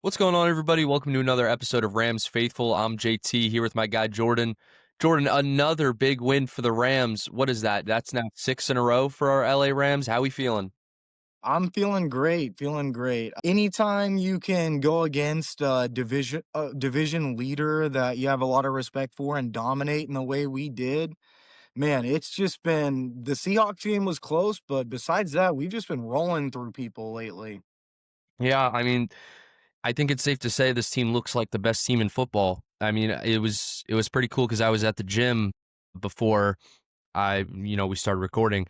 What's going on, everybody? Welcome to another episode of Rams Faithful. I'm JT here with my guy Jordan. Jordan, another big win for the Rams. What is that? That's now 6 in a row for our LA Rams. How we feeling? I'm feeling great, feeling great. Anytime you can go against a division leader that you have a lot of respect for and dominate in the way we did, man, it's just been the Seahawks game was close, but besides that, we've just been rolling through people lately. Yeah, I think it's safe to say this team looks like the best team in football. It was pretty cool because I was at the gym before we started recording,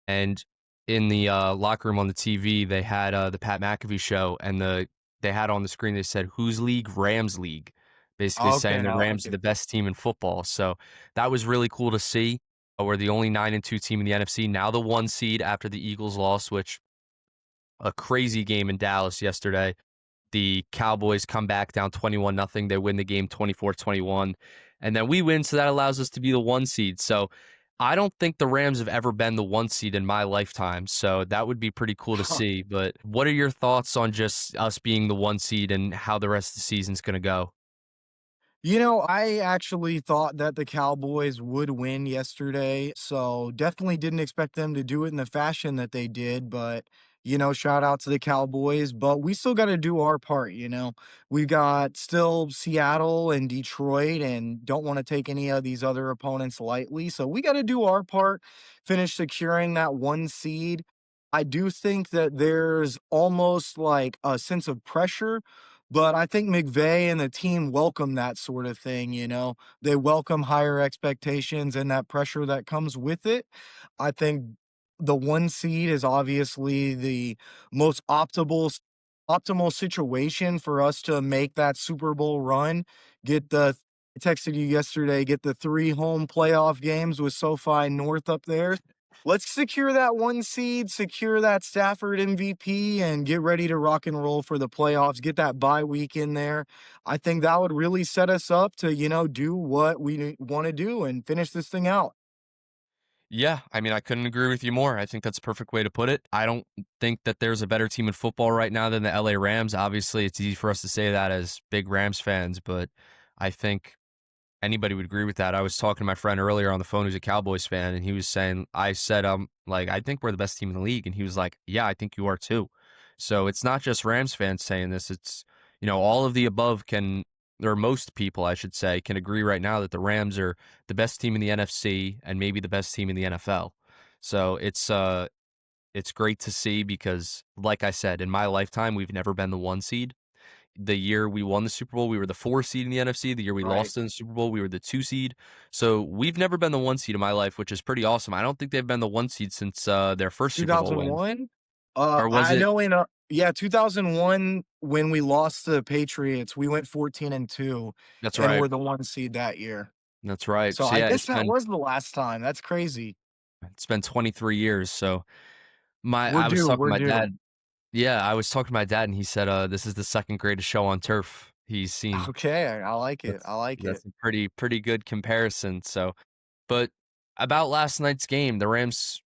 and in the locker room on the TV, they had the Pat McAfee show, and they had on the screen they said "Whose League? Rams League," basically Okay, saying the I like Rams are it. the best team in football. So that was really cool to see. We're the only 9-2 team in the NFC now, the one seed after the Eagles loss, which a crazy game in Dallas yesterday. The Cowboys come back down 21 nothing. They win the game 24-21. And then we win, so that allows us to be the one seed. So I don't think the Rams have ever been the one seed in my lifetime. So that would be pretty cool to see. But what are your thoughts on just us being the one seed and how the rest of the season's going to go? I actually thought that the Cowboys would win yesterday, so definitely didn't expect them to do it in the fashion that they did, but shout out to the Cowboys, but we still got to do our part. We've got still Seattle and Detroit and don't want to take any of these other opponents lightly. So we got to do our part, finish securing that one seed. I do think that there's almost like a sense of pressure, but I think McVay and the team welcome that sort of thing. They welcome higher expectations and that pressure that comes with it. I think the one seed is obviously the most optimal situation for us to make that Super Bowl run. Get the I texted you yesterday, get the 3 home playoff games with SoFi North up there. Let's secure that one seed, secure that Stafford MVP, and get ready to rock and roll for the playoffs. Get that bye week in there. I think that would really set us up to do what we want to do and finish this thing out. Yeah, I couldn't agree with you more. I think that's a perfect way to put it. I don't think that there's a better team in football right now than the LA Rams. Obviously, it's easy for us to say that as big Rams fans, but I think anybody would agree with that. I was talking to my friend earlier on the phone who's a Cowboys fan, and he was saying, I said, like, I think we're the best team in the league. And he was like, yeah, I think you are too. So it's not just Rams fans saying this. It's all of the above or most people, I should say, can agree right now that the Rams are the best team in the NFC and maybe the best team in the NFL. So it's great to see because, like I said, in my lifetime, we've never been the one seed. The year we won the Super Bowl, we were the 4 seed in the NFC. The year we Right. lost in the Super Bowl, we were the 2 seed. So we've never been the 1 seed in my life, which is pretty awesome. I don't think they've been the 1 seed since their first Super Bowl win. 2001? Or was I it? know yeah, 2001 when we lost to the Patriots, we went 14-2 That's and right. we're the 1 seed that year. That's right. So So I yeah, guess that was the last time. That's crazy. it's been 23 years. So my We're I was due, talking to we're my due. dad. Yeah, I was talking to my dad and he said this is the second greatest show on turf he's seen. Okay, I like it. That's I like it. that's a pretty good comparison. So, but about last night's game, the Rams,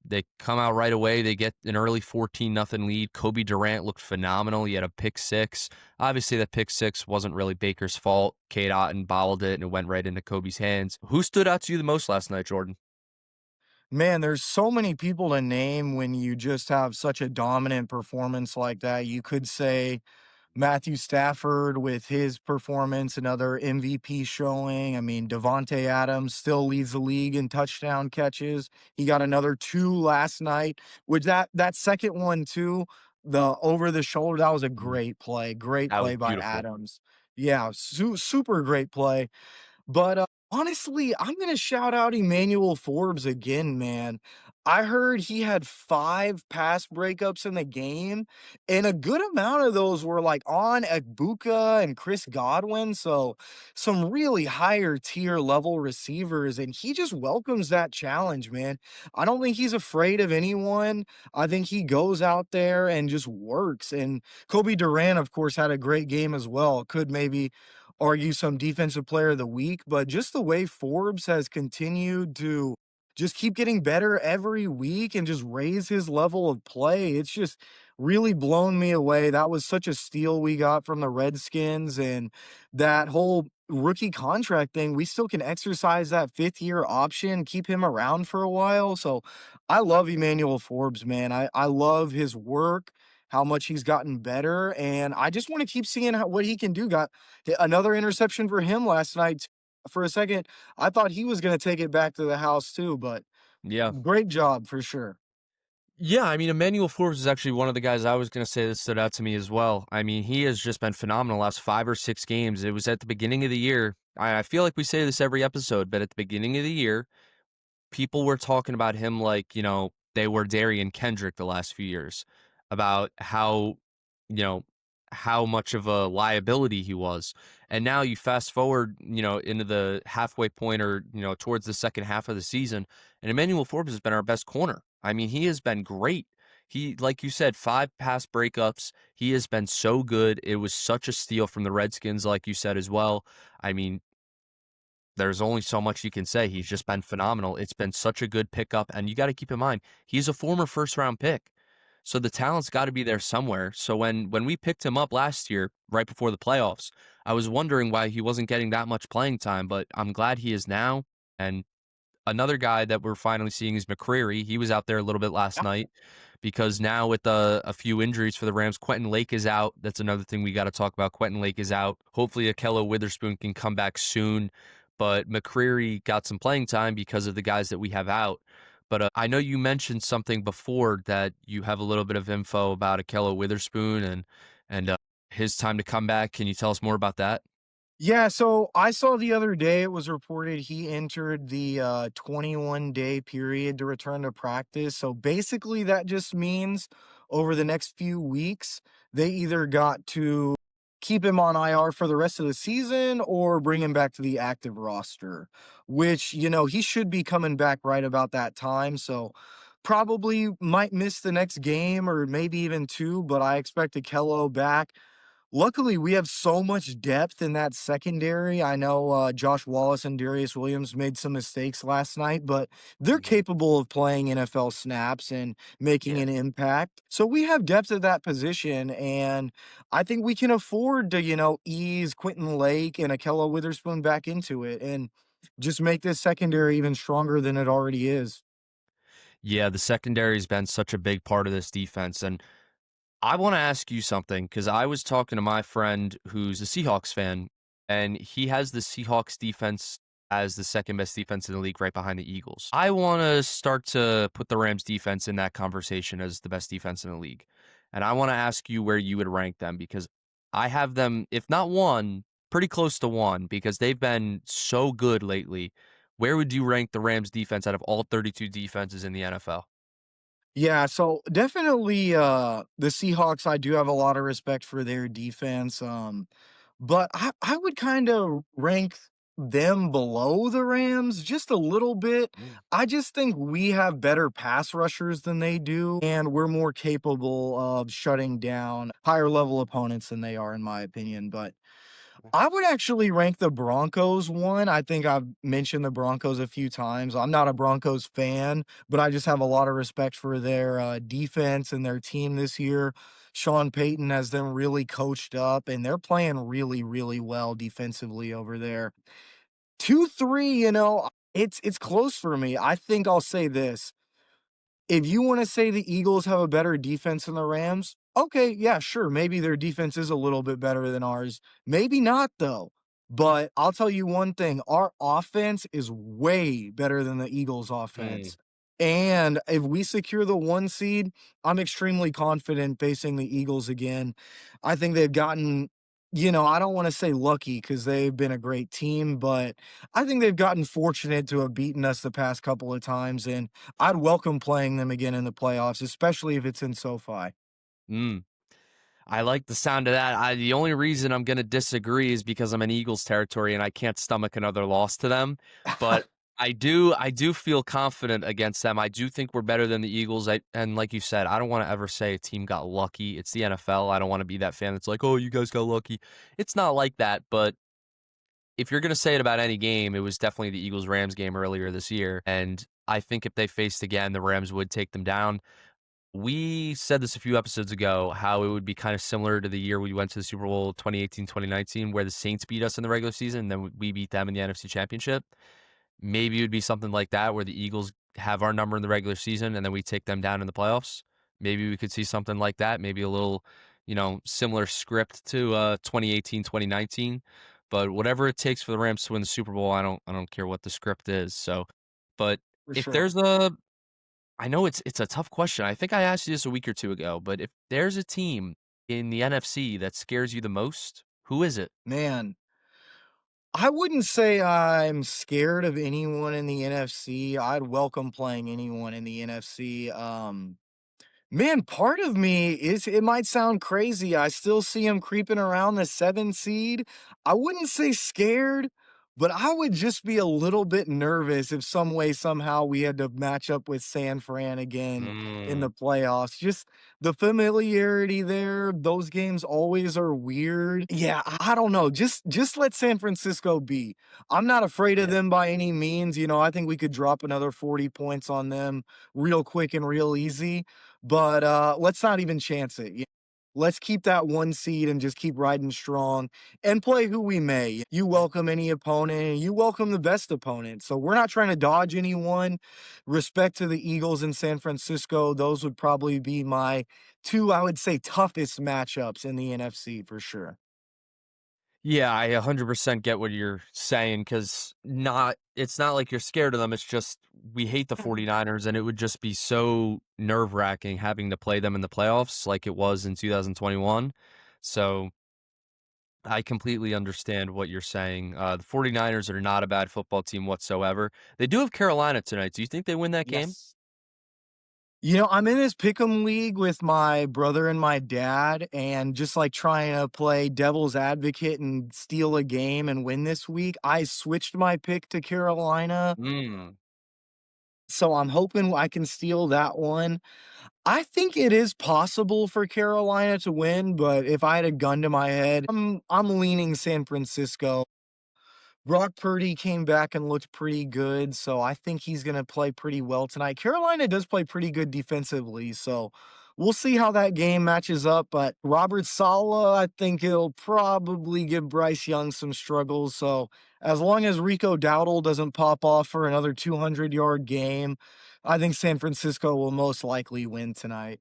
they come out right away. They get an early 14 nothing lead. Kobe Durant looked phenomenal. He had a pick six. Obviously, that pick six wasn't really Baker's fault. Kate Otten bobbled it and it went right into Kobe's hands. Who stood out to you the most last night, Jordan? Man, there's so many people to name when you just have such a dominant performance like that. You could say Matthew Stafford with his performance, another MVP showing. I mean, Devontae Adams still leads the league in touchdown catches. He got another 2 last night, which that second one too, the over the shoulder, that was a Mhm. great That was play by beautiful. Adams. Yeah, super great play. But, honestly, I'm gonna shout out Emmanuel Forbes again, man. I heard he had 5 pass breakups in the game, and a good amount of those were, like, on Egbuka and Chris Godwin, so some really higher tier level receivers, and he just welcomes that challenge, man. I don't think he's afraid of anyone. I think he goes out there and just works, and Kobe Durant, of course, had a great game as well. Could maybe argue some defensive player of the week, but just the way Forbes has continued to just keep getting better every week and just raise his level of play. It's just really blown me away. That was such a steal we got from the Redskins, and that whole rookie contract thing, we still can exercise that 5th-year option, keep him around for a while. So I love Emmanuel Forbes, man. I love his work, how much he's gotten better, and I just want to keep seeing what he can do. Got another interception for him last night. For a second, I thought he was going to take it back to the house too, but Yeah. great job for sure. Yeah, I mean, Emmanuel Forbes is actually one of the guys I was going to say that stood out to me as well. I mean, he has just been phenomenal the last 5 or 6 games. It was at the beginning of the year. I feel like we say this every episode, but at the beginning of the year, people were talking about him like, they were Darian Kendrick the last few years, about you know, how much of a liability he was. And now you fast forward, into the halfway point or, towards the second half of the season, and Emmanuel Forbes has been our best corner. I mean, he has been great. He, like you said, 5 pass breakups. He has been so good. It was such a steal from the Redskins, like you said as well. I mean, there's only so much you can say. He's just been phenomenal. It's been such a good pickup, and you got to keep in mind he's a former first round pick, so the talent's got to be there somewhere. So when we picked him up last year, right before the playoffs, I was wondering why he wasn't getting that much playing time, but I'm glad he is now. And another guy that we're finally seeing is McCreary. He was out there a little bit last night because now with a few injuries for the Rams, Quentin Lake is out. That's another thing we got to talk about. Quentin Lake is out. Hopefully, Akello Witherspoon can come back soon. But McCreary got some playing time because of the guys that we have out. But I know you mentioned something before that you have a little bit of info about Akello Witherspoon and his time to come back. Can you tell us more about that? Yeah, so I saw the other day it was reported he entered the 21-day period to return to practice. So basically, that just means over the next few weeks, they either got to keep him on IR for the rest of the season or bring him back to the active roster, which, he should be coming back right about that time. So probably might miss the next game or maybe even two, but I expect Kello back. Luckily, we have so much depth in that secondary. I know Josh Wallace and Darius Williams made some mistakes last night, but they're Mhm. capable of playing NFL snaps and making Yeah. an impact. So we have depth at that position, and I think we can afford to, ease Quentin Lake and Akello Witherspoon back into it and just make this secondary even stronger than it already is. Yeah, the secondary has been such a big part of this defense. And I want to ask you something because I was talking to my friend who's a Seahawks fan, and he has the Seahawks defense as the second best defense in the league right behind the Eagles. I want to start to put the Rams defense in that conversation as the best defense in the league. And I want to ask you where you would rank them because I have them, if not one, pretty close to one because they've been so good lately. Where would you rank the Rams defense out of all 32 defenses in the NFL? Yeah, so definitely the Seahawks, I do have a lot of respect for their defense. But I would kind of rank them below the Rams just a little bit. I just think we have better pass rushers than they do, and we're more capable of shutting down higher level opponents than they are, in my opinion. But I would actually rank the Broncos one. I think I've mentioned the Broncos a few times. I'm not a Broncos fan, but I just have a lot of respect for their defense and their team this year. Sean Payton has them really coached up, and they're playing really, really well defensively over there. 2-3, it's close for me. I think I'll say this. If you wanna say the Eagles have a better defense than the Rams, okay, yeah, sure, maybe their defense is a little bit better than ours. Maybe not, though. But I'll tell you one thing, our offense is way better than the Eagles' Mm. offense. And if we secure the 1 seed, I'm extremely confident facing the Eagles again. I think they've gotten, I don't wanna say lucky because 'cause they've been a great team, but I think they've gotten fortunate to have beaten us the past couple of times, and I'd welcome playing them again in the playoffs, especially if it's in SoFi. Mm. I like the sound of that. The only reason I'm gonna disagree is because I'm in Eagles territory and I can't stomach another loss to them. But I do feel confident against them. I do think we're better than the Eagles. And like you said, I don't want to ever say a team got lucky. It's the NFL. I don't want to be that fan that's like, oh, you guys got lucky. It's not like that, but if you're gonna say it about any game, it was definitely the Eagles-Rams game earlier this year, and I think if they faced again, the Rams would take them down. We said this a few episodes ago, how it would be kind of similar to the year we went to the Super Bowl 2018, 2019, where the Saints beat us in the regular season, and then we beat them in the NFC Championship. Maybe it would be something like that, where the Eagles have our number in the regular season, and then we take them down in the playoffs. Maybe we could see something like that. Maybe a little, similar script to 2018, 2019. But whatever it takes for the Rams to win the Super Bowl, I don't care what the script is. So, but For if sure. there's a I know it's a tough question. I think I asked you this a week or 2 ago, but if there's a team in the NFC that scares you the most, who is it? Man, I wouldn't say I'm scared of anyone in the NFC. I'd welcome playing anyone in the NFC. Man, part of me is it might sound crazy. I still see him creeping around the 7 seed. I wouldn't say scared, but I would just be a little bit nervous if some way, somehow we had to match up with San Fran again in Mm, the playoffs. Just the familiarity there, those games always are weird. Yeah, I don't know. Just let San Francisco be. I'm not afraid of yeah. them by any means. I think we could drop another 40 points on them real quick and real easy. But, let's not even chance it. Let's keep that 1 seed and just keep riding strong and play who we may. You welcome any opponent, and you welcome the best opponent. So we're not trying to dodge anyone. Respect to the Eagles in San Francisco, those would probably be my 2, I would say, toughest matchups in the NFC for sure. Yeah, I 100% get what you're saying because it's not like you're scared of them. It's just we hate the 49ers, and it would just be so nerve-wracking having to play them in the playoffs like it was in 2021. So I completely understand what you're saying. The 49ers are not a bad football team whatsoever. They do have Carolina tonight. Do you think they win that game? Yes. I'm in this pick'em league with my brother and my dad, and just like trying to play devil's advocate and steal a game and win this week, I switched my pick to Carolina, Mm. so I'm hoping I can steal that one. I think it is possible for Carolina to win, but if I had a gun to my head, I'm leaning San Francisco. Brock Purdy came back and looked pretty good, so I think he's gonna play pretty well tonight. Carolina does play pretty good defensively, so we'll see how that game matches up, but Robert Saleh, I think he'll probably give Bryce Young some struggles, so as long as Rico Dowdle doesn't pop off for another 200-yard game, I think San Francisco will most likely win tonight.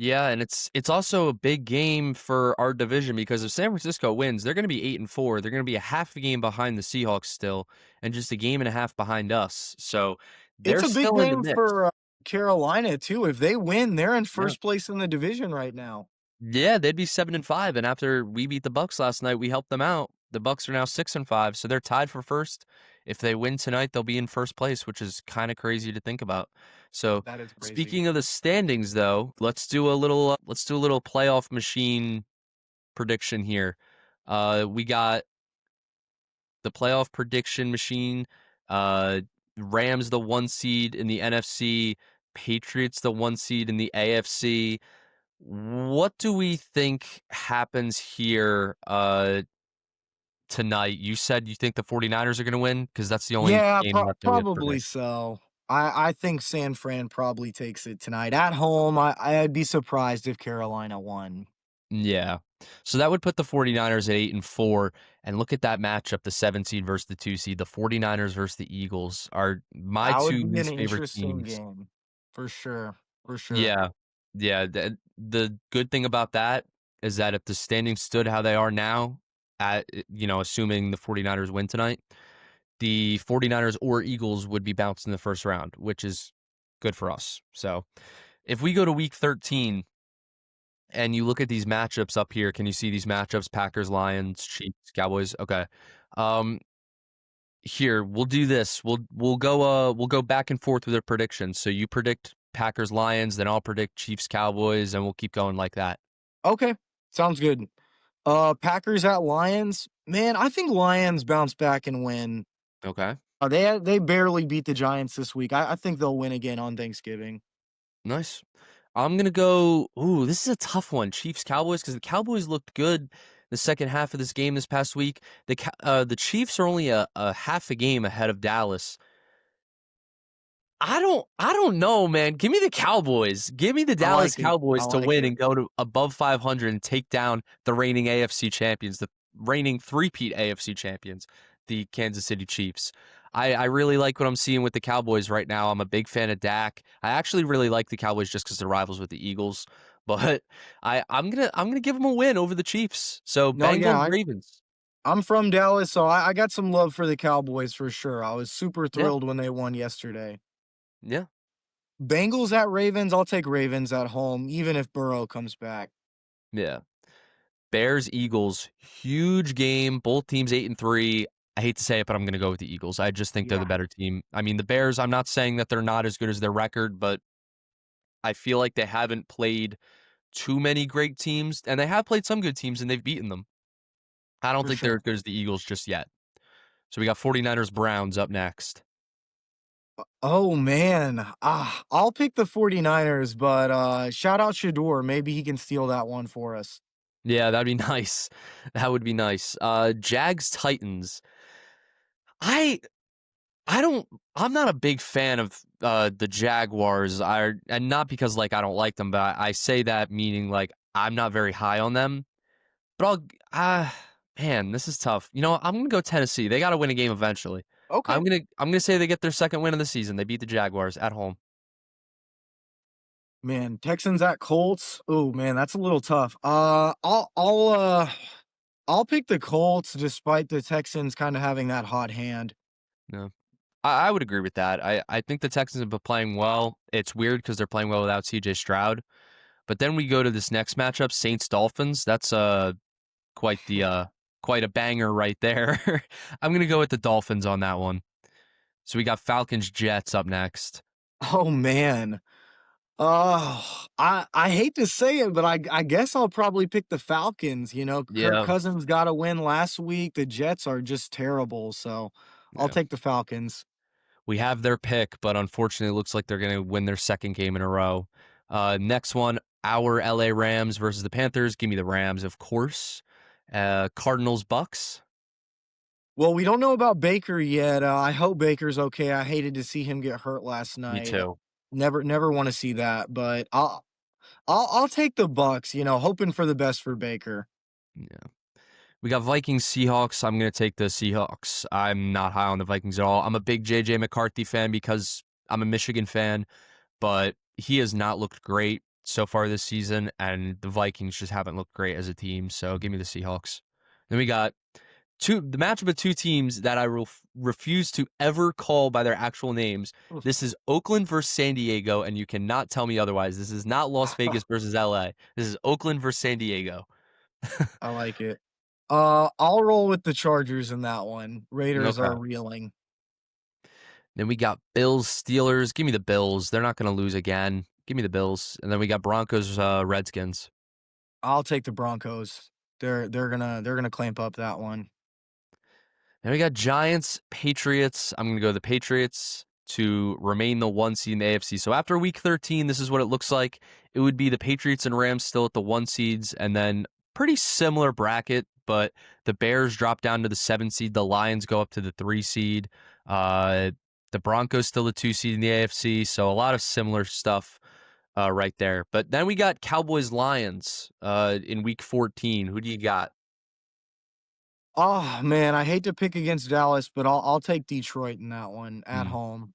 Yeah, and it's also a big game for our division because if San Francisco wins, they're going to be 8-4. They're going to be a half a game behind the Seahawks still, and just a game and a half behind us. So It's they're a big still in the game mix. for, Carolina too. If they win, they're in Yeah. first place in the division right now. Yeah, they'd be 7-5, and after we beat the Bucks last night, we helped them out. The Bucks are now 6-5, so they're tied for first. If they win tonight, they'll be in first place, which is kind of crazy to think about. So, That is crazy. speaking of the standings, though, let's do a little playoff machine prediction here. We got the playoff prediction machine. Uh, Rams the 1 seed in the NFC, Patriots the 1 seed in the AFC. What do we think happens here tonight? You said you think the 49ers are going to win because that's the only Yeah, game left that we have to probably predict. so. I think San Fran probably takes it tonight. At home, I'd be surprised if Carolina won. Yeah. So that would put the 49ers at 8-4. And look at that matchup, the 7 seed versus the 2 seed. The 49ers versus the Eagles are my That would 2 be an least favorite interesting teams. game. For sure, for sure. Yeah. Yeah. The good thing about that is that if the standings stood how they are now, assuming the 49ers win tonight, the 49ers or Eagles would be bounced in the first round, which is good for us. So if we go to week 13 and you look at these matchups up here, can you see these matchups? Packers, Lions, Chiefs, Cowboys. Okay. Um, Here, we'll do this. We'll go back and forth with our predictions. So you predict Packers, Lions, then I'll predict Chiefs, Cowboys, and we'll keep going like that. Okay, sounds good. Packers at Lions. Man, I think Lions bounce back and win. Okay. They barely beat the Giants this week. I think they'll win again on Thanksgiving. Nice. I'm gonna go. Ooh, this is a tough one. Chiefs, Cowboys, because the Cowboys looked good the second half of this game this past week. The Chiefs are only a half a game ahead of Dallas. I don't know, man. Give me the Cowboys. Give me the I Dallas like it. I Cowboys to like win it. and go to above 500 and take down the reigning AFC champions, the reigning three-peat AFC champions, the Kansas City Chiefs. I really like what I'm seeing with the Cowboys right now. I'm a big fan of Dak. I actually really like the Cowboys just because they're rivals with the Eagles. But I'm gonna give them a win over the Chiefs. So No, yeah, Bengals Ravens. I'm from Dallas, so I got some love for the Cowboys for sure. I was super Yeah, thrilled when they won yesterday. yeah, Bengals at Ravens, I'll take Ravens at home, even if Burrow comes back. yeah. Bears Eagles, huge game. Both teams 8-3. I hate to say it, but I'm going to go with the Eagles. I just think they're the Yeah, better team. I mean, the Bears, I'm not saying that they're not as good as their record, but I feel like they haven't played too many great teams, and they have played some good teams and they've beaten them. I don't for think they're sure. as good as the Eagles just yet. So we got 49ers Browns up next. Oh man. I'll pick the 49ers, but shout out Shador. Maybe he can steal that one for us. Yeah, that'd be nice. That would be nice. Jags Titans. I I don't I'm not a big fan of the Jaguars. And not because like I don't like them, but I say that meaning like I'm not very high on them. But man, this is tough. You know, I'm gonna go Tennessee. They gotta win a game eventually. Okay. I'm gonna say they get their second win of the season. They beat the Jaguars at home. Man, Texans at Colts. Oh man, that's a little tough. I'll pick the Colts despite the Texans kind of having that hot hand. No. I would agree with that. I think the Texans have been playing well. It's weird because they're playing well without CJ Stroud. But then we go to this next matchup, Saints Dolphins. That's quite the quite a banger right there. I'm gonna go with the Dolphins on that one. So we got Falcons Jets up next. Oh man. Oh, I hate to say it, but I guess I'll probably pick the Falcons. You know, Kirk Yeah, Cousins got a win last week. The Jets are just terrible, so I'll yeah. take the Falcons. We have their pick, but unfortunately, it looks like they're gonna win their second game in a row. Next one, our LA Rams versus the Panthers. Give me the Rams, of course. Cardinals Bucks. Well, we don't know about Baker yet. I hope Baker's okay. I hated to see him get hurt last Me night. too. Never want to see that, but I'll take the Bucks, you know, hoping for the best for Baker. Yeah. We got Vikings Seahawks. I'm gonna take the Seahawks. I'm not high on the Vikings at all. I'm a big JJ McCarthy fan because I'm a Michigan fan, but he has not looked great so far this season, and the Vikings just haven't looked great as a team. So give me the Seahawks. Then we got the matchup of two teams that I refuse to ever call by their actual names. Oof. This is Oakland versus San Diego, and you cannot tell me otherwise. This is not Las Vegas versus LA. This is Oakland versus San Diego. I like it. I'll roll with the Chargers in that one. Raiders Okay. are reeling. Then we got Bills, Steelers. Give me the Bills. They're not going to lose again. Give me the Bills. And then we got Broncos, Redskins. I'll take the Broncos. They're gonna clamp up that one. Then we got Giants, Patriots. I'm going to go the Patriots to remain the one seed in the AFC. So after week 13, this is what it looks like. It would be the Patriots and Rams still at the one seeds, and then pretty similar bracket, but the Bears drop down to the 7 seed. The Lions go up to the 3 seed. The Broncos still the 2 seed in the AFC. So a lot of similar stuff right there. But then we got Cowboys Lions in week 14. Who do you got? Oh man, I hate to pick against Dallas, but I'll take Detroit in that one at Hmm. home.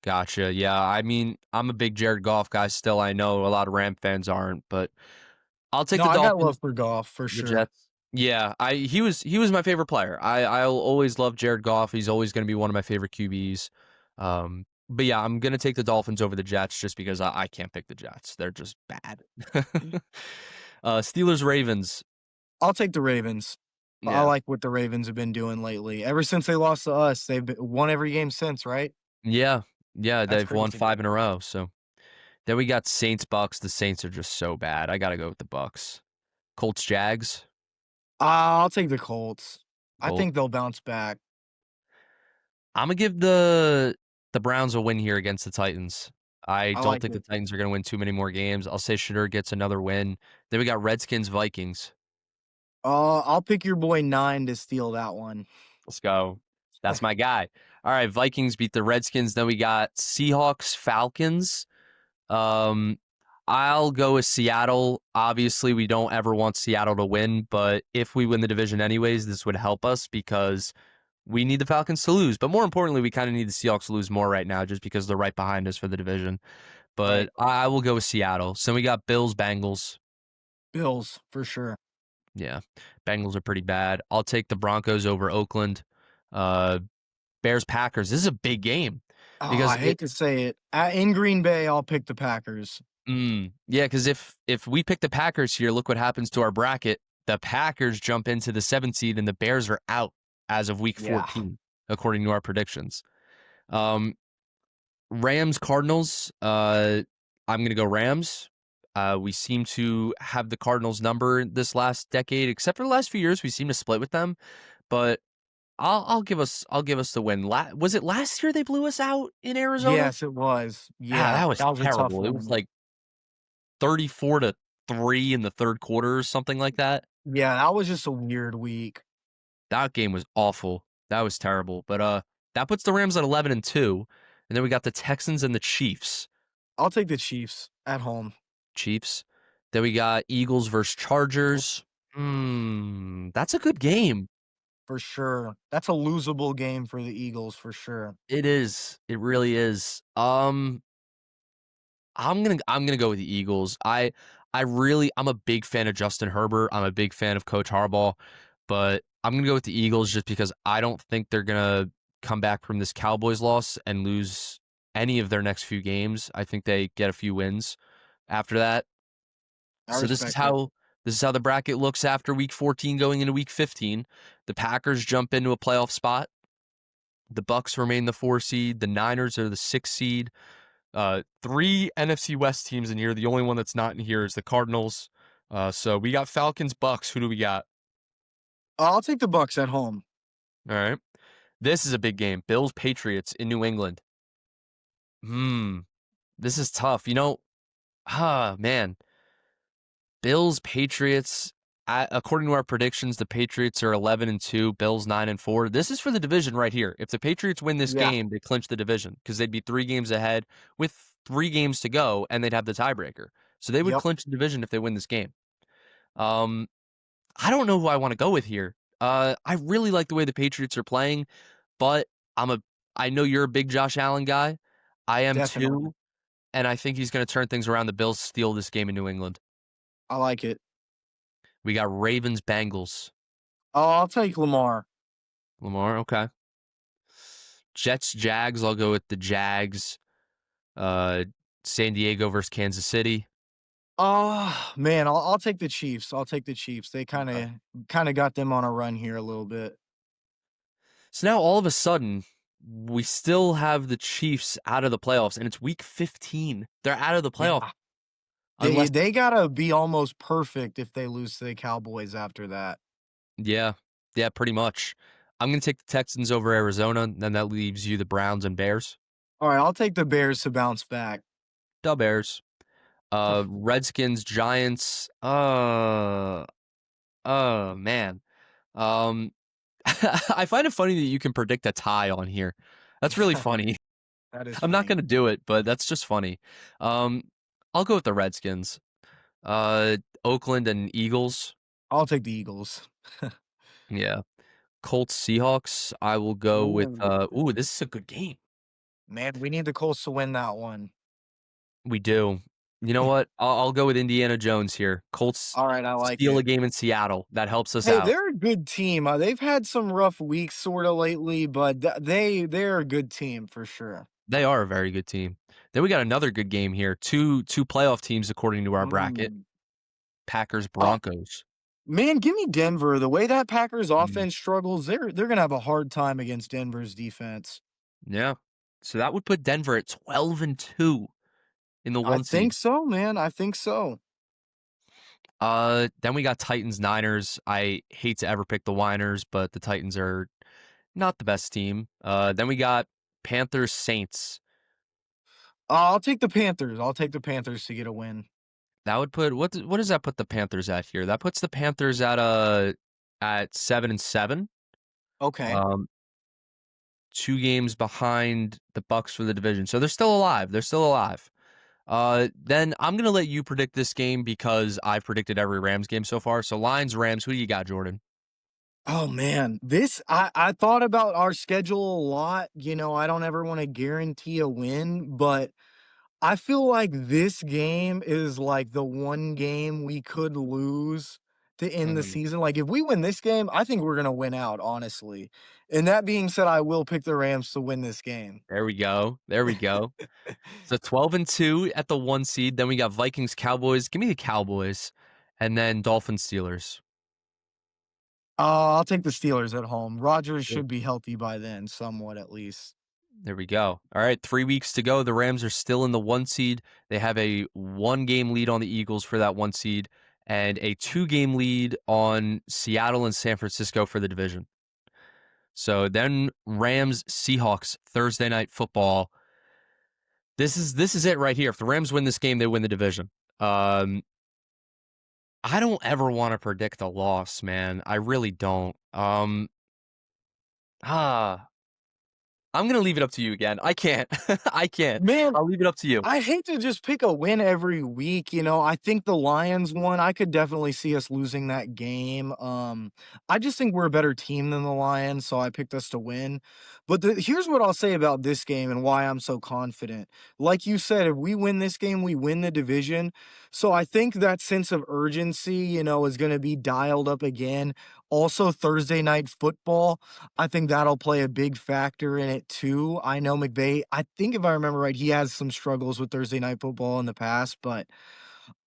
Gotcha. Yeah, I mean, I'm a big Jared Goff guy still. I know a lot of Ram fans aren't, but I'll take No, the I got Dolphins, love for golf for the sure. Jets. Yeah, he was my favorite player. I'll always love Jared Goff. He's always going to be one of my favorite QBs. But yeah, I'm gonna take the Dolphins over the Jets just because I can't pick the Jets. They're just bad. Steelers Ravens. I'll take the Ravens. I Yeah, like what the Ravens have been doing lately. Ever since they lost to us, won every game since, right? yeah, yeah. That's They've won crazy. 5 in a row. So then we got Saints Bucks. The Saints are just so bad. I gotta go with the Bucks. Colts Jags. I'll take the Colts. I Colts. think they'll bounce back. I'm gonna give the Browns a win here against the Titans. I I don't like think the it. Titans are gonna win too many more games. I'll say Shedeur gets another win. Then we got Redskins Vikings. I'll pick your boy 9 to steal that one. Let's go. That's my guy. All right, Vikings beat the Redskins. Then we got Seahawks, Falcons. Um, I'll go with Seattle. Obviously, we don't ever want Seattle to win, but if we win the division anyways, this would help us because we need the Falcons to lose. But more importantly, we kind of need the Seahawks to lose more right now just because they're right behind us for the division. Right. But I will go with Seattle. So we got Bills, Bengals. Bills, for sure. Yeah, Bengals are pretty bad. I'll take the Broncos over Oakland. Uh, Bears, Packers. This is a big game Oh, because I hate to say it. In Green Bay, I'll pick the Packers. Yeah, because if we pick the Packers here, look what happens to our bracket. The Packers jump into the 7th seed, and the Bears are out as of week Yeah. 14, according to our predictions. Um, Rams, Cardinals. I'm gonna go Rams. We seem to have the Cardinals number this last decade, except for the last few years. We seem to split with them, but I'll give us the win. Was it last year they blew us out in Arizona? Yes, it was. Ah, Yeah, that was that was a tough terrible. It was one. like 34-3 in the third quarter or something like that. Yeah, that was just a weird week. That game was awful. That was terrible. But that puts the Rams at 11-2. And then we got the Texans and the Chiefs. I'll take the Chiefs at home. Chiefs. Then we got Eagles versus Chargers. That's a good game. For sure. That's a losable game for the Eagles for sure. It is. It really is. I'm gonna go with the Eagles. I'm a big fan of Justin Herbert. I'm a big fan of Coach Harbaugh, but I'm gonna go with the Eagles just because I don't think they're gonna come back from this Cowboys loss and lose any of their next few games. I think they get a few wins after that. I So respect it. this is how the bracket looks after week 14 going into week 15. The Packers jump into a playoff spot. The Bucks remain the 4 seed. The Niners are the 6 seed. Three NFC West teams in here. The only one that's not in here is the Cardinals. So we got Falcons, Bucks. Who do we got? I'll take the Bucks at home. All right. This is a big game. Bills, Patriots in New England. This is tough. Man. Bills, Patriots. According to our predictions, the Patriots are 11-2, Bills 9-4. This is for the division right here. If the Patriots win this Yeah. game, they clinch the division because they'd be 3 games ahead with 3 games to go, and they'd have the tiebreaker. So they would Yep. clinch the division if they win this game. Um, I don't know who I want to go with here. I really like the way the Patriots are playing, but I know you're a big Josh Allen guy. I am Definitely. too, and I think he's going to turn things around. The Bills steal this game in New England. I like it. We got Ravens, Bengals. Oh, I'll take Lamar. Lamar, okay. Jets, Jags. I'll go with the Jags. Uh, San Diego versus Kansas City. Oh, man, I'll take the Chiefs. I'll take the Chiefs. They Okay. kinda got them on a run here a little bit. So now all of a sudden, we still have the Chiefs out of the playoffs, and it's week 15. They're out of the playoff Yeah. They unless, they gotta be almost perfect if they lose to the Cowboys after that. yeah, yeah, pretty much. I'm gonna take the Texans over Arizona, and then that leaves you the Browns and Bears. Alright, I'll take the Bears to bounce back. The Bears. Redskins, Giants. Oh man. Um, I find it funny that you can predict a tie on here. That's really funny. That is I'm not funny. gonna do it, but that's just funny. Um, I'll go with the Redskins. Oakland and Eagles. I'll take the Eagles. Yeah. Colts, Seahawks. I will go with. Ooh. This is a good game. Man, we need the Colts to win that one. We do. You know what? I'll go with Indiana Jones here. Colts Alright, I like steal a it. game in Seattle. That helps us Hey, out. they're a good team. They've had some rough weeks sorta lately, but they're a good team for sure. They are a very good team. Then we got another good game here. Two playoff teams according to our bracket. Mm. Packers, Oh, Broncos. man, give me Denver. The way that Packers Mm, offense struggles, they're gonna have a hard time against Denver's defense. yeah. So that would put Denver at 12-2 in the I 1 think seed. so, man. I think so. Then we got Titans, Niners. I hate to ever pick the Winers, but the Titans are not the best team. Then we got Panthers, Saints. I'll take the Panthers. I'll take the Panthers to get a win. That would put what does that put the Panthers at here? That puts the Panthers at 7-7. Okay. Um, 2 games behind the Bucks for the division. So they're still alive. They're still alive. Then I'm gonna let you predict this game because I've predicted every Rams game so far. So Lions, Rams, who do you got, Jordan? Oh man, this I thought about our schedule a lot. I don't ever want to guarantee a win, but I feel like this game is like the one game we could lose to end the Mhm. season. Like if we win this game, I think we're gonna win out, honestly. And that being said, I will pick the Rams to win this game. There we go. There we go. So 12-2 at the 1 seed. Then we got Vikings, Cowboys. Give me the Cowboys. And then Dolphins, Steelers. I'll take the Steelers at home. Rodgers should be healthy by then, somewhat at least. There we go. All right, 3 weeks to go. The Rams are still in the 1 seed. They have a 1-game lead on the Eagles for that 1 seed and a 2-game lead on Seattle and San Francisco for the division. So then Rams, Seahawks, Thursday night football. This is it right here. If the Rams win this game, they win the division. Um, I don't ever want to predict a loss, man. I really don't. Ah, I'm gonna leave it up to you again. I can't. I can't. Man, I'll leave it up to you. I hate to just pick a win every week. I think the Lions one, I could definitely see us losing that game. I just think we're a better team than the Lions, so I picked us to win. But here's what I'll say about this game and why I'm so confident. Like you said, if we win this game, we win the division. So I think that sense of urgency, is going to be dialed up again. Also, Thursday night football. I think that'll play a big factor in it too. I know McVay, I think if I remember right, he has some struggles with Thursday night football in the past, but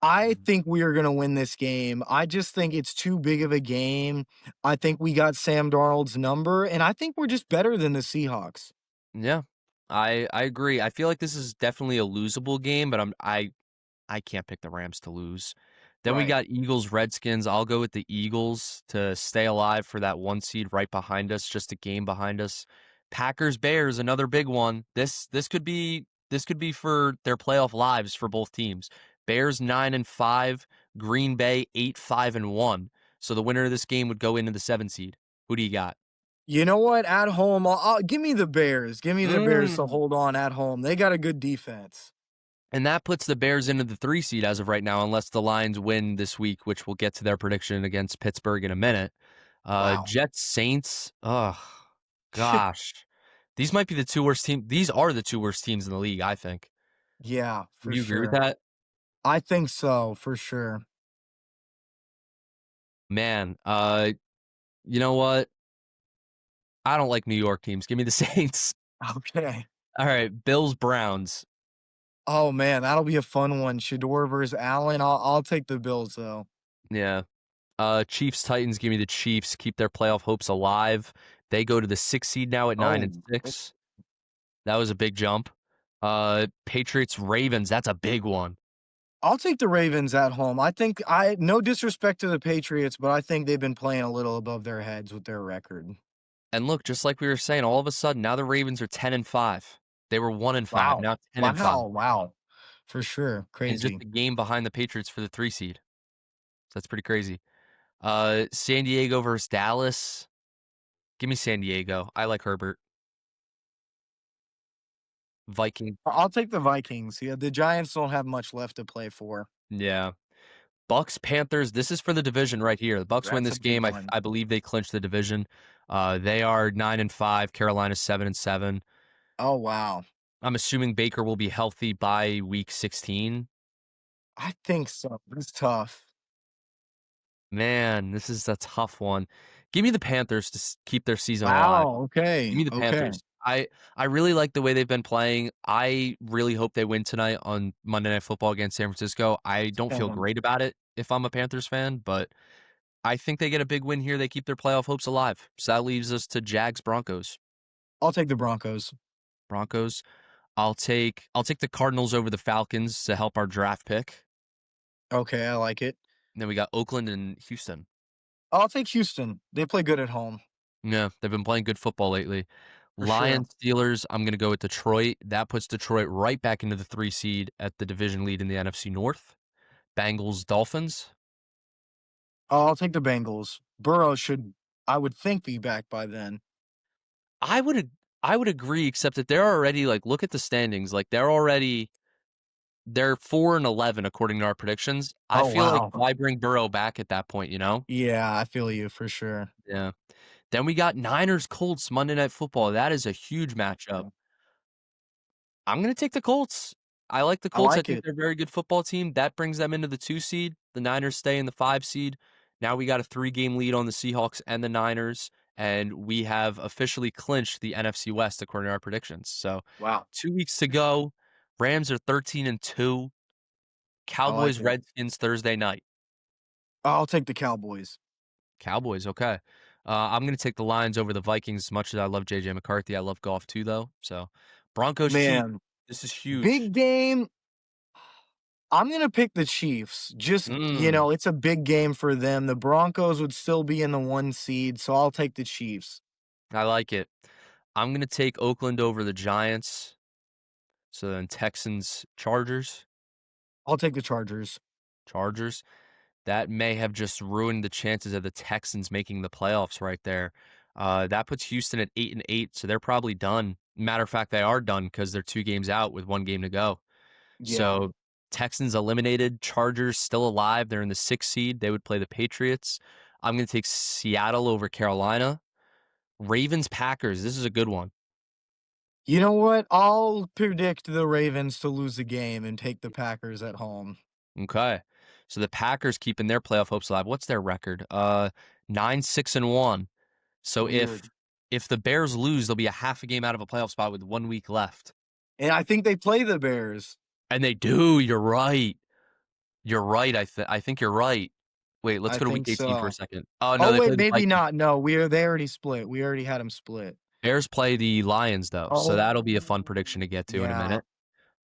I think we are gonna win this game. I just think it's too big of a game. I think we got Sam Darnold's number, and I think we're just better than the Seahawks. Yeah, I agree. I feel like this is definitely a losable game, but I can't pick the Rams to lose. Then we Right. got Eagles, Redskins. I'll go with the Eagles to stay alive for that 1 seed right behind us, just a game behind us. Packers, Bears, another big one. This could be for their playoff lives for both teams. Bears 9-5, Green Bay 8-5-1. So the winner of this game would go into the 7 seed. Who do you got? You know what? At home, give me the Bears. Give me the Bears to Mm. hold on at home. They got a good defense. And that puts the Bears into the 3 seed as of right now, unless the Lions win this week, which we'll get to their prediction against Pittsburgh in a minute. Wow. Jets, Saints. Oh, gosh. These might be the 2 worst teams. These are the 2 worst teams in the league, I think. Yeah, Would for you agree with sure. that? I think so, for sure. Man, you know what? I don't like New York teams. Give me the Saints. Okay. All right, Bills, Browns. Oh, man, that'll be a fun one. Shador versus Allen. I'll take the Bills, though. Yeah. Chiefs, Titans. Give me the Chiefs. Keep their playoff hopes alive. They go to the 6 seed now at 9 Oh, and 6. That was a big jump. Patriots, Ravens, that's a big one. I'll take the Ravens at home. I think no disrespect to the Patriots, but I think they've been playing a little above their heads with their record. And look, just like we were saying, all of a sudden now the Ravens are 10-5. They were 1-5, Wow. now 10-5. Wow. For sure. And just Crazy. a game behind the Patriots for the 3 seed. So that's pretty crazy. San Diego versus Dallas. Give me San Diego. I like Herbert. Viking. I'll take the Vikings. Yeah, the Giants don't have much left to play for. Yeah. Bucks, Panthers. This is for the division right here. The Bucks win That's a this big game. I one. I believe they clinch the division. They are 9-5. Carolina's 7-7. Oh, wow. I'm assuming Baker will be healthy by week 16. I think so. It's tough. Man, this is a tough one. Give me the Panthers to keep their season alive. Wow. Give Okay. me the Okay. Panthers. I really like the way they've been playing. I really hope they win tonight on Monday Night Football against San Francisco. I don't feel Same. great about it if I'm a Panthers fan, but I think they get a big win here. They keep their playoff hopes alive. So that leaves us to Jags Broncos. I'll take the Broncos. Broncos. I'll take the Cardinals over the Falcons to help our draft pick. Okay, I like it. And then we got Oakland and Houston. I'll take Houston. They play good at home, Yeah, they've been playing good football lately. for sure. Lions, Steelers, I'm gonna go with Detroit. That puts Detroit right back into the 3 seed at the division lead in the NFC North. Bengals, Dolphins. Oh, I'll take the Bengals. Burrow should, I would think, be back by then. I would ag I would agree, except that they're already like, look at the standings, like, they're 4 and 11 according to our predictions. I Oh, feel like wow. why bring Burrow back at that point, you know? Yeah, I feel you for sure. Yeah. Then we got Niners, Colts, Monday Night Football. That is a huge matchup. Mm. I'm gonna take the Colts. I like the I Colts. I like think it. they're a very good football team. That brings them into the 2 seed. The Niners stay in the 5 seed. Now we got a 3-game lead on the Seahawks and the Niners, and we have officially clinched the NFC West according to our predictions. So, Wow. 2 weeks to go. Rams are 13 and 2. I like Cowboys, it. Redskins Thursday night. I'll take the Cowboys. Cowboys, okay. I'm gonna take the Lions over the Vikings as much as I love JJ McCarthy. I love golf too, though. So, Broncos, Chiefs. Man, This is huge. big game. I'm gonna pick the Chiefs. Just, Mm, it's a big game for them. The Broncos would still be in the 1 seed, so I'll take the Chiefs. I like it. I'm gonna take Oakland over the Giants. So then Texans, Chargers, I'll take the Chargers. Chargers. That may have just ruined the chances of the Texans making the playoffs right there. That puts Houston at 8 and 8, so they're probably done. Matter of fact, they are done because they're 2 games out with 1 game to go. Yeah. So Texans eliminated, Chargers still alive. They're in the 6th seed. They would play the Patriots. I'm going to take Seattle over Carolina. Ravens, Packers. This is a good one. You know what? I'll predict the Ravens to lose the game and take the Packers at home. Okay. So the Packers keeping their playoff hopes alive. What's their record? 9-6-1. So Weird. if the Bears lose, they'll be a half a game out of a playoff spot with 1 week left. And I think they play the Bears. And they do. You're right. You're right. I think you're right. Wait, let's I go to week think 18 for a so. second. Oh no, Oh, they wait, play the maybe Vikings. not. No, they already split. We already had them split. Bears play the Lions though, so Oh, that'll be a fun prediction to get to in a yeah. minute.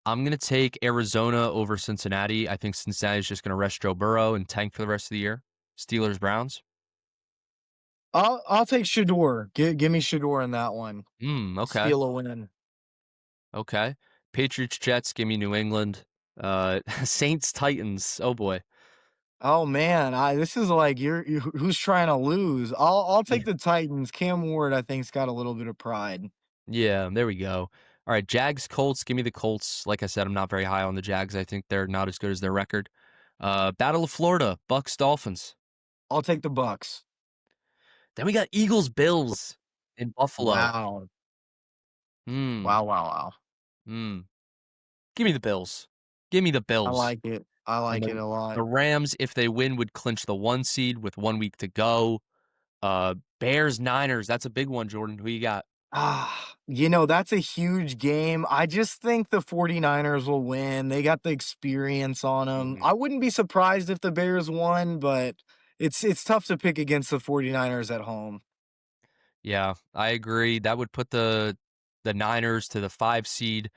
I'm gonna take Arizona over Cincinnati. I think Cincinnati's just gonna rest Joe Burrow and tank for the rest of the year. Steelers, Browns. I'll take Shador. Give me Shador in that one. Okay. Steal a win. Okay. Patriots, Jets, give me New England. Saints, Titans. Oh boy. Oh man, I this is like who's trying to lose. I'll Yeah. take the Titans. Cam Ward, I think's got a little bit of pride. Yeah, there we go. All right, Jags, Colts, give me the Colts. Like I said, I'm not very high on the Jags. I think they're not as good as their record. Battle of Florida, Bucks, Dolphins. I'll take the Bucks. Then we got Eagles, Bills in Buffalo. Wow. Hmm. Wow, wow, wow. Hmm. Give me the Bills. Give me the I Bills. like it. I And like it a the lot. Rams, if they win, would clinch the 1 seed with 1 week to go. Bears, Niners. That's a big one, Jordan. Who you got? That's a huge game. I just think the 49ers will win. They got the experience on them. Mhm. I wouldn't be surprised if the Bears won, but it's tough to pick against the 49ers at home. Yeah, I agree. That would put the Niners to the 5 seed.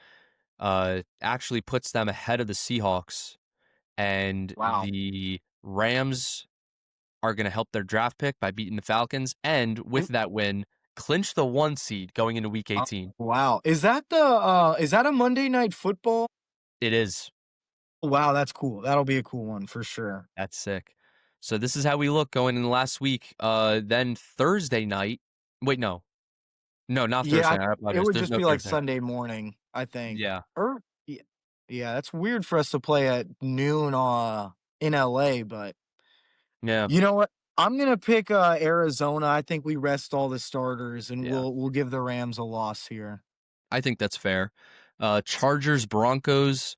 Actually puts them ahead of the Seahawks, and Wow. the Rams are going to help their draft pick by beating the Falcons, and with And that win, clinch the 1 seed going into Week uh, 18. wow. Is that a Monday night football? It is. Wow, that's cool. That'll be a cool one for sure. That's sick. So this is how we look going in the last week. Then Thursday night. Wait, no, no, not Yeah, Thursday night. I it apologize. would There's just no be like Thursday night. Sunday morning, I think. Yeah, Or yeah, yeah, that's weird for us to play at noon in LA, but yeah, you know what? I'm gonna pick Arizona. I think we rest all the starters and yeah. we'll give the Rams a loss here. I think that's fair. Chargers, Broncos.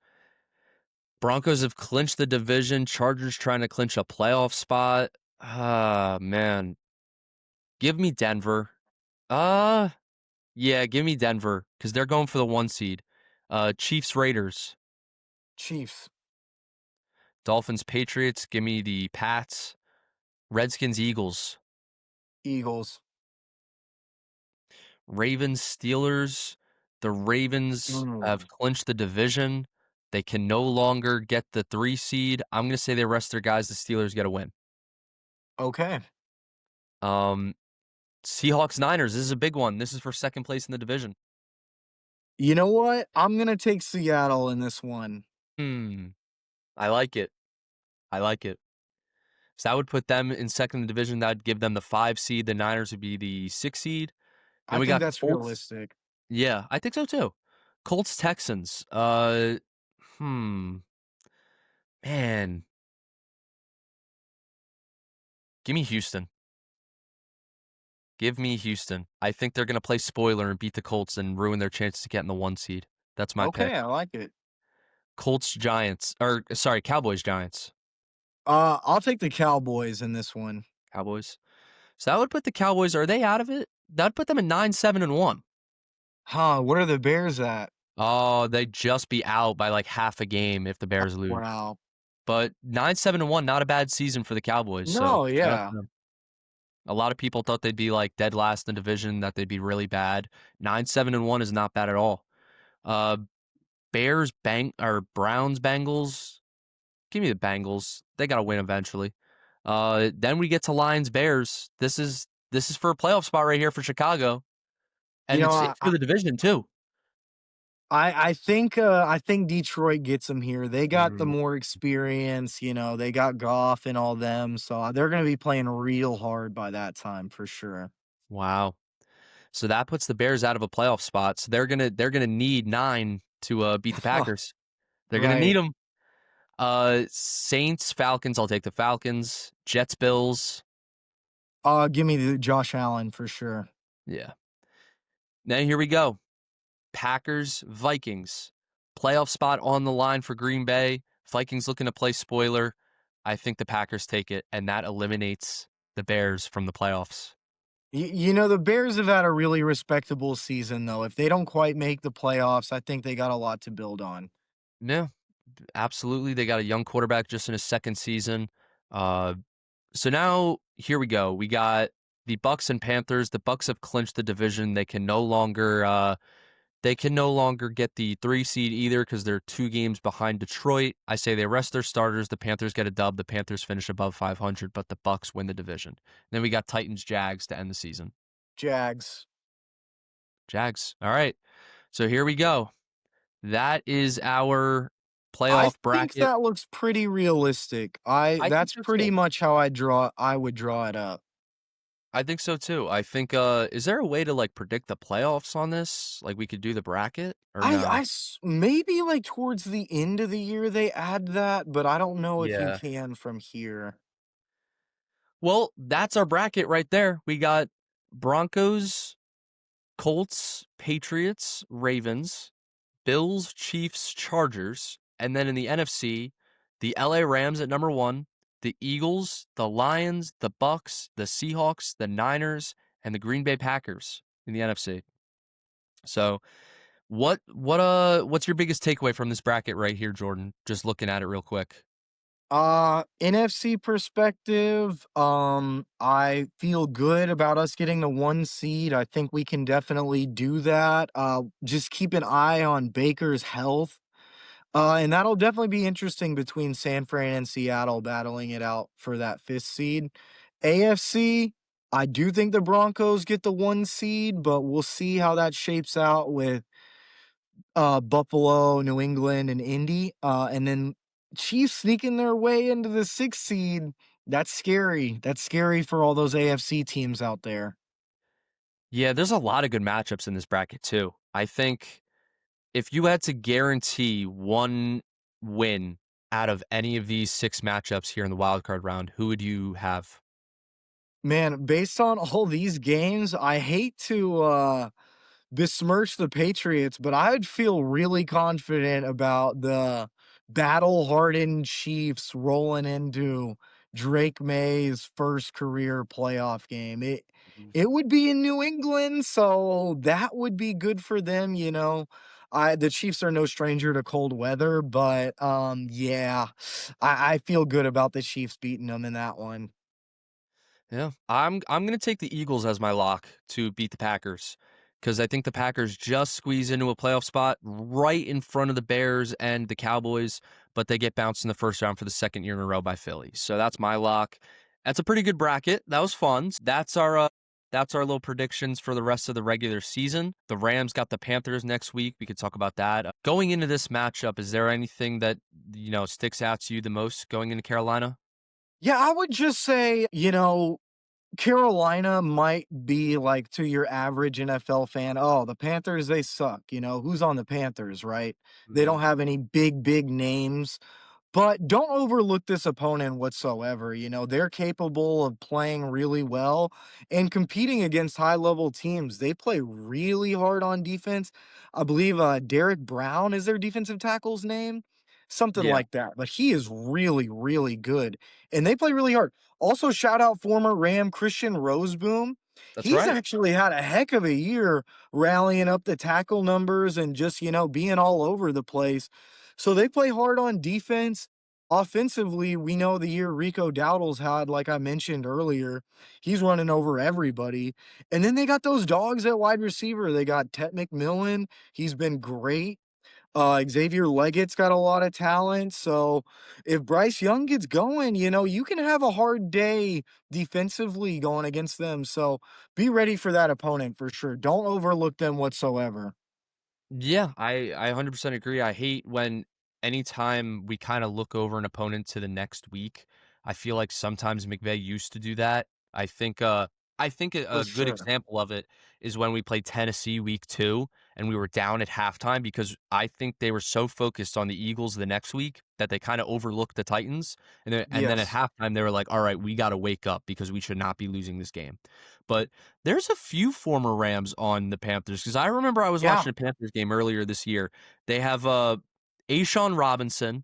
Broncos have clinched the division. Chargers trying to clinch a playoff spot. Ah, man. Give me Denver. Uh, yeah, give me Denver because they're going for the 1 seed. Chiefs, Raiders. Chiefs, Dolphins, Patriots. Give me the Pats. Redskins, Eagles. Eagles. Ravens, Steelers. The Ravens have Mm, clinched the division. They can no longer get the 3 seed. I'm going to say they rest their guys. The Steelers get a win. okay. Um, Seahawks, Niners. This is a big one. This is for second place in the division. You know what? I'm gonna take Seattle in this one. Hmm. I like it. I like it. So that would put them in second in the division. That would give them the 5 seed. The Niners would be the 6 seed. Then I we think got that's Colts. realistic. Yeah, I think so too. Colts Texans. Hmm. Man, give me Houston. Give me Houston. I think they're going to play spoiler and beat the Colts and ruin their chances to get in the 1 seed. That's my Okay, pick. I like it. Colts Giants, or sorry, Cowboys Giants. I'll take the Cowboys in this one. Cowboys. So that would put the Cowboys. Are they out of it? That'd put them at 9-7-1. Huh, what are the Bears at? Oh, they'd just be out by like half a game if the Bears lose. Wow. But 9-7-1, not a bad season for the Cowboys. So No, shout out yeah. to them. A lot of people thought they'd be like dead last in the division, that they'd be really bad. 9-7-1 is not bad at all. Uh, Browns Bengals. Give me the Bengals. They got to win eventually. Then we get to Lions Bears. This is for a playoff spot right here for Chicago, You and know, it's I for the division too. I think Detroit gets them here. They got the Mm, more experience, they got Goff and all them, so they're gonna be playing real hard by that time for sure. wow. So that puts the Bears out of a playoff spot. So they're gonna need 9 to beat the Packers. They're gonna need Right. them. Saints Falcons. I'll take the Falcons. Jets Bills. Give me the Josh Allen for sure. Yeah. Now here we go. Packers Vikings. Playoff spot on the line for Green Bay. Vikings looking to play spoiler. I think the Packers take it, and that eliminates the Bears from the playoffs. The Bears have had a really respectable season though. If they don't quite make the playoffs, I think they got a lot to build on. Yeah, absolutely. They got a young quarterback just in his second season. Uh, so now here we go. We got the Bucks and Panthers. The Bucks have clinched the division. They can no longer get the 3 seed either because they're 2 games behind Detroit. I say they rest their starters. The Panthers get a dub. The Panthers finish above 500, but the Bucks win the division. Then we got Titans Jags to end the season. Jags. Jags. All right. So here we go. That is our I playoff think bracket. that looks pretty realistic. I I think that's so pretty too. much how I would draw it up. I think so too. I think is there a way to like predict the playoffs on this? Like we could do the bracket or no? Maybe like towards the end of the year they add that, but I don't know if you Yeah. can from here. Well, that's our bracket right there. We got Broncos, Colts, Patriots, Ravens, Bills, Chiefs, Chargers, and then in the NFC, the LA Rams at number 1, the Eagles, the Lions, the Bucks, the Seahawks, the Niners, and the Green Bay Packers in the NFC. So, what's your biggest takeaway from this bracket right here, Jordan? Just looking at it real quick. NFC perspective, I feel good about us getting the 1 seed. I think we can definitely do that. Just keep an eye on Baker's health. And that'll definitely be interesting between San Fran and Seattle battling it out for that 5th seed. AFC, I do think the Broncos get the 1 seed, but we'll see how that shapes out with Buffalo, New England, and Indy. And then Chiefs sneaking their way into the 6th seed. That's scary. That's scary for all those AFC teams out there. Yeah, there's a lot of good matchups in this bracket too. I think if you had to guarantee one win out of any of these 6 matchups here in the wild card round, who would you have? Man, based on all these games, I hate to besmirch the Patriots, but I'd feel really confident about the battle-hardened Chiefs rolling into Drake May's first career playoff game. It would be in New England, so that would be good for them. The Chiefs are no stranger to cold weather, but yeah, I feel good about the Chiefs beating them in that one. Yeah, I'm gonna take the Eagles as my lock to beat the Packers because I think the Packers just squeeze into a playoff spot right in front of the Bears and the Cowboys, but they get bounced in the first round for the second year in a row by Philly. So that's my lock. That's a pretty good bracket. That was fun. That's our That's our little predictions for the rest of the regular season. The Rams got the Panthers next week. We could talk about that. Going into this matchup, is there anything that, sticks out to you the most going into Carolina? Yeah, I would just say, Carolina might be like to your average NFL fan, "Oh, the Panthers, they suck," who's on the Panthers, right? They don't Mhm. have any big names. But don't overlook this opponent whatsoever. They're capable of playing really well and competing against high level teams. They play really hard on defense. I believe Derek Brown is their defensive tackle's name, something Yeah, like that. But he is really, really good. And they play really hard. Also, shout out former Ram Christian Roseboom. that's He's right. actually had a heck of a year rallying up the tackle numbers and just, being all over the place. So they play hard on defense. Offensively, we know the year Rico Dowdle's had, like I mentioned earlier, he's running over everybody. And then they got those dogs at wide receiver. They got Tet McMillan. He's been great. Xavier Leggett's got a lot of talent. So if Bryce Young gets going, you can have a hard day defensively going against them. So be ready for that opponent for sure. Don't overlook them whatsoever. Yeah, I 100% agree. I hate when anytime we kind of look over an opponent to the next week. I feel like sometimes McVay used to do that. I think For a good sure. example of it is when we played Tennessee week 2 and we were down at halftime because I think they were so focused on the Eagles the next week that they kind of overlooked the Titans. And then at Yes. halftime they were like, "All right, we got to wake up because we should not be losing this game." But there's a few former Rams on the Panthers because I remember I was Yeah. watching a Panthers game earlier this year. They have Ashawn Robinson,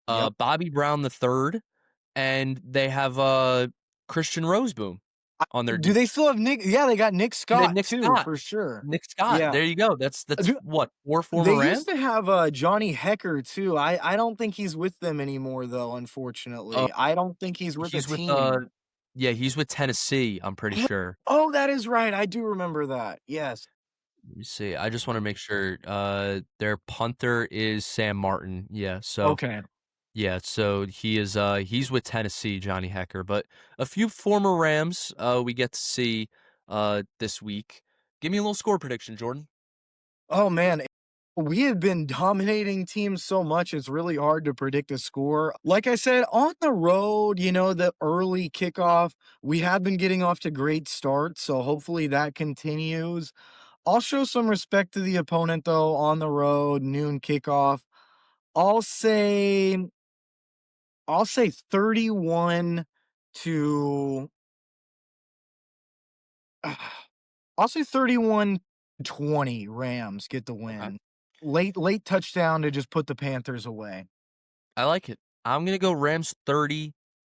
Yep. Bobby Brown the third, and they have Christian Roseboom on their Do they defense. still have Nick? Yeah, they got Nick And they have Scott Nick too, Scott. for sure. Nick Scott. Yeah. There you go. That's Do what, 4 they former Rams? used to have, Johnny Hecker too. I don't think he's with them anymore though, Uh, unfortunately. I don't think he's with a he's with team. yeah, he's with Tennessee, I'm pretty Oh, sure. oh, that is right. I do remember that. Yes. Let me see. I just want to make sure their punter is Sam Martin. Yeah, so Okay. yeah, so he's with Tennessee, Johnny Hecker, but a few former Rams we get to see this week. Give me a little score prediction, Jordan. Oh, man. We have been dominating teams so much, it's really hard to predict a score. Like I said, on the road, the early kickoff, we have been getting off to great starts, so hopefully that continues. I'll show some respect to the opponent though on the road, noon kickoff. I'll say I'll say 31 to I'll say 31-20 Rams get the Okay. win. Late touchdown to just put the Panthers away. I like it. I'm gonna go Rams 30,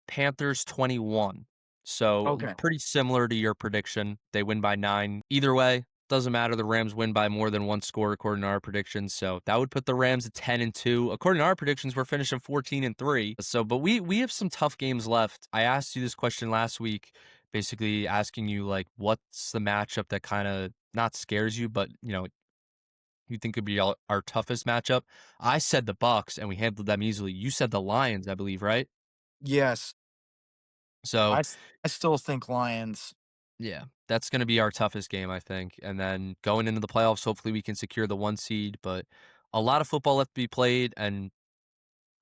Panthers 21. So Okay. pretty similar to your prediction. They win by 9. Either way, doesn't matter. The Rams win by more than one score according to our predictions. So that would put the Rams at 10-2. According to our predictions, we're finishing 14-3. So, but we have some tough games left. I asked you this question last week, basically asking you like, what's the matchup that kind of not scares you, but you think could be our toughest matchup? I said the Bucks, and we handled them easily. You said the Lions, I believe, right? Yes. So, I still think Lions. yeah, that's going to be our toughest game, I think. And then going into the playoffs, hopefully we can secure the 1 seed. But a lot of football left to be played, and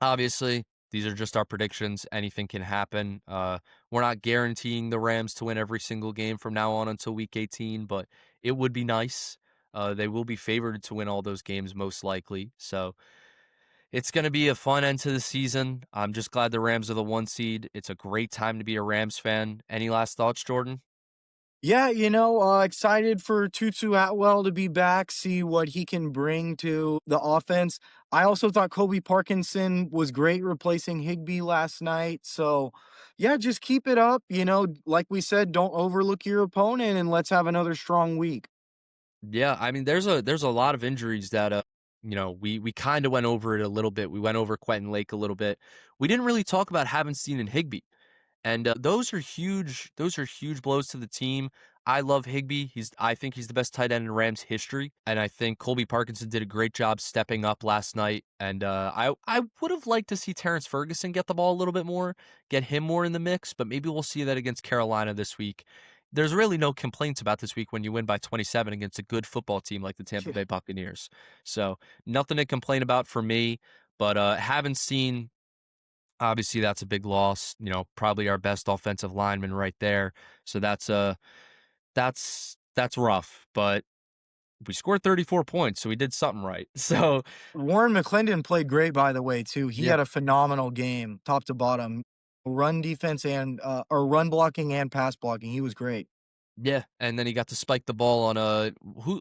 obviously these are just our predictions. Anything can happen. We're not guaranteeing the Rams to win every single game from now on until Week 18, but it would be nice. They will be favored to win all those games most likely. So it's going to be a fun end to the season. I'm just glad the Rams are the 1 seed. It's a great time to be a Rams fan. Any last thoughts, Jordan? Yeah, excited for Tutu Atwell to be back, see what he can bring to the offense. I also thought Kobe Parkinson was great replacing Higby last night. So, yeah, just keep it up. Like we said, don't overlook your opponent and let's have another strong week. Yeah, I mean there's a lot of injuries that we kind of went over it a little bit. We went over Quentin Lake a little bit. We didn't really talk about Havenstein and Higby. And those are huge. Those are huge blows to the team. I love Higby. I think he's the best tight end in Rams history, and I think Colby Parkinson did a great job stepping up last night. And I would have liked to see Terrence Ferguson get the ball a little bit more, get him more in the mix, but maybe we'll see that against Carolina this week. there's really no complaints about this week when you win by 27 against a good football team like the Tampa Yeah. Bay Buccaneers. So, nothing to complain about for me, but, haven't seen obviously, that's a big loss, probably our best offensive lineman right there. So that's rough, but we scored 34 points, so we did something right. So, Warren McClendon played great, by the way, too. He yeah. had a phenomenal game, top to bottom, run defense and, or run blocking and pass blocking. He was great. Yeah, and then he got to spike the ball on a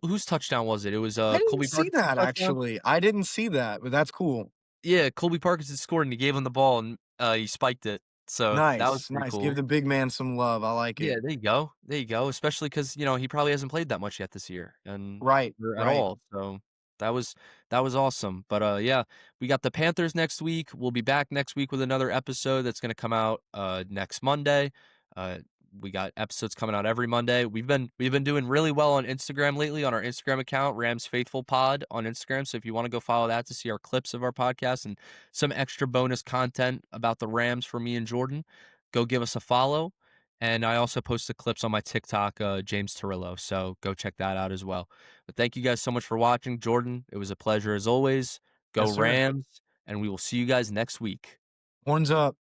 whose touchdown was it? It was, I didn't Colby see Parkinson's that touchdown? actually. I didn't see that, but that's cool. Yeah, Colby Parkinson scored, and he gave him the ball, and, he spiked it. So, that was Nice, pretty nice. Give cool. the big man some love. I like Yeah, it. there you go. There you go, especially 'cause, he probably hasn't played that much yet this year and Right, or at right. all, so that was that was awesome, but, yeah, we got the Panthers next week. We'll be back next week with another episode that's gonna come out, next Monday. Uh, we got episodes coming out every Monday. We've been doing really well on Instagram lately on our Instagram account, Rams Faithful Pod on Instagram, so if you wanna go follow that to see our clips of our podcast and some extra bonus content about the Rams for me and Jordan, go give us a follow. And I also posted clips on my TikTok, James Torillo. So go check that out as well. But thank you guys so much for watching. Jordan, it was a pleasure as always. Go Yes, sir. Rams, and we will see you guys next week. Horns up.